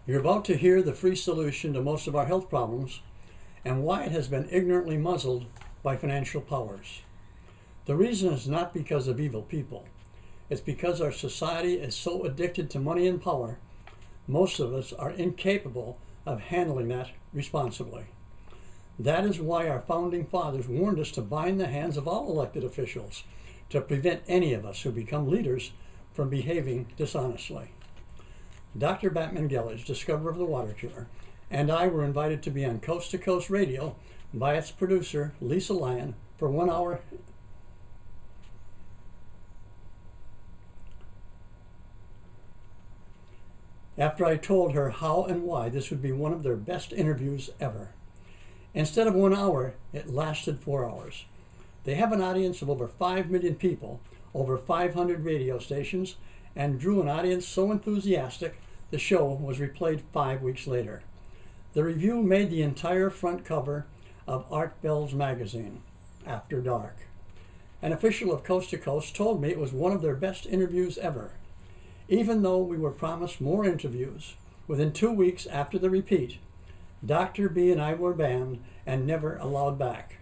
You're about to hear the free solution to most of our health problems and why it has been ignorantly muzzled by financial powers. The reason is not because of evil people. It's because our society is so addicted to money and power, most of us are incapable of handling that responsibly. That is why our founding fathers warned us to bind the hands of all elected officials to prevent any of us who become leaders from behaving dishonestly. Dr. Batman Gellage, discoverer of the Watercure, and I were invited to be on Coast to Coast Radio by its producer, Lisa Lyon, for 1 hour. After I told her how and why this would be one of their best interviews ever. Instead of 1 hour, it lasted 4 hours. They have an audience of over 5 million people, over 500 radio stations, and drew an audience so enthusiastic the show was replayed 5 weeks later. The review made the entire front cover of Art Bell's magazine, After Dark. An official of Coast to Coast told me it was one of their best interviews ever. Even though we were promised more interviews, within 2 weeks after the repeat, Dr. B and I were banned and never allowed back.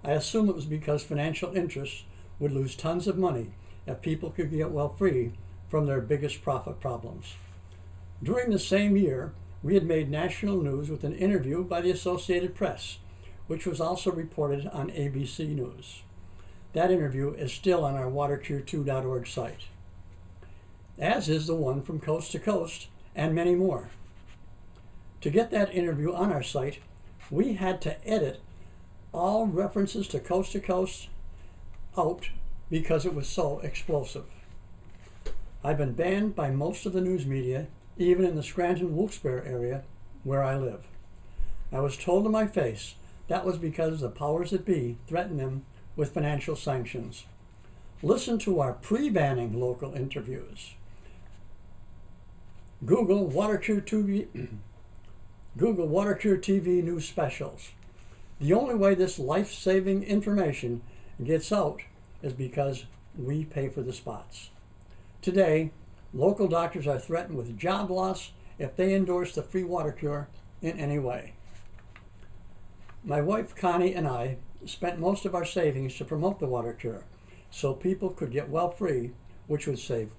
I assume it was because financial interests would lose tons of money if people could get well free from their biggest profit problems. During the same year, we had made national news with an interview by the Associated Press, which was also reported on ABC News. That interview is still on our watercure2.org site, as is the one from Coast to Coast and many more. To get that interview on our site, we had to edit all references to Coast out because it was so explosive. I've been banned by most of the news media, even in the Scranton-Wilkes-Barre area where I live. I was told to my face that was because the powers that be threatened them with financial sanctions. Listen to our pre-banning local interviews. Google Watercure TV news specials. The only way this life-saving information gets out is because we pay for the spots. Today, local doctors are threatened with job loss if they endorse the free Watercure in any way. My wife Connie and I spent most of our savings to promote the Watercure so people could get well free, which would save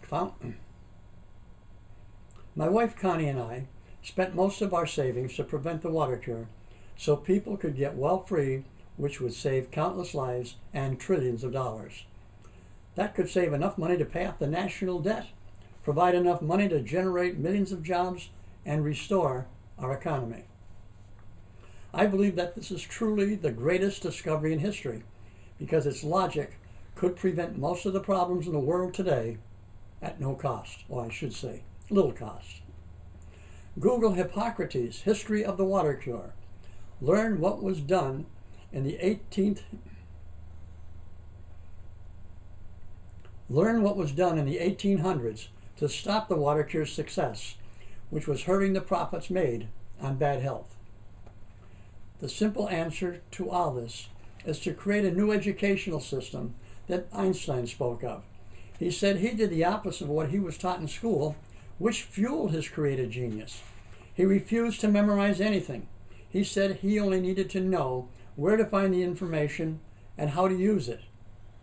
My wife Connie and I spent most of our savings to prevent the Watercure so people could get well free, which would save countless lives and trillions of dollars. That could save enough money to pay off the national debt, provide enough money to generate millions of jobs, and restore our economy. I believe that this is truly the greatest discovery in history because its logic could prevent most of the problems in the world today at no cost, or I should say, little cost. Google Hippocrates' History of the Watercure. Learn what was done in the 1800s to stop the Watercure's success, which was hurting the profits made on bad health. The simple answer to all this is to create a new educational system that Einstein spoke of. He said he did the opposite of what he was taught in school, which fueled his creative genius. He refused to memorize anything. He said he only needed to know where to find the information and how to use it,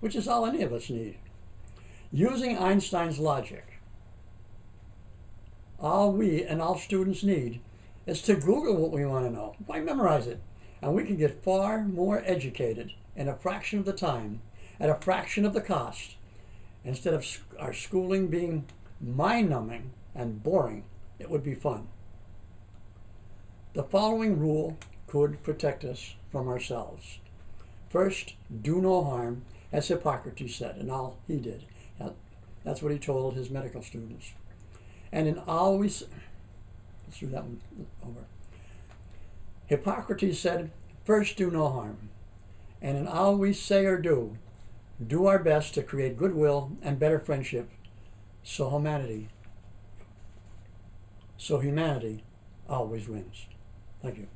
which is all any of us need. Using Einstein's logic, all we and all students need is to Google what we want to know. Why memorize it? And we can get far more educated in a fraction of the time, at a fraction of the cost, instead of our schooling being mind-numbing and boring. It would be fun. The following rule could protect us from ourselves. First, do no harm, as Hippocrates said, and all he did. That's what he told his medical students. And in always, let's do that one over. Hippocrates said, first do no harm. And in all we say or do our best to create goodwill and better friendship, so humanity always wins. Thank you.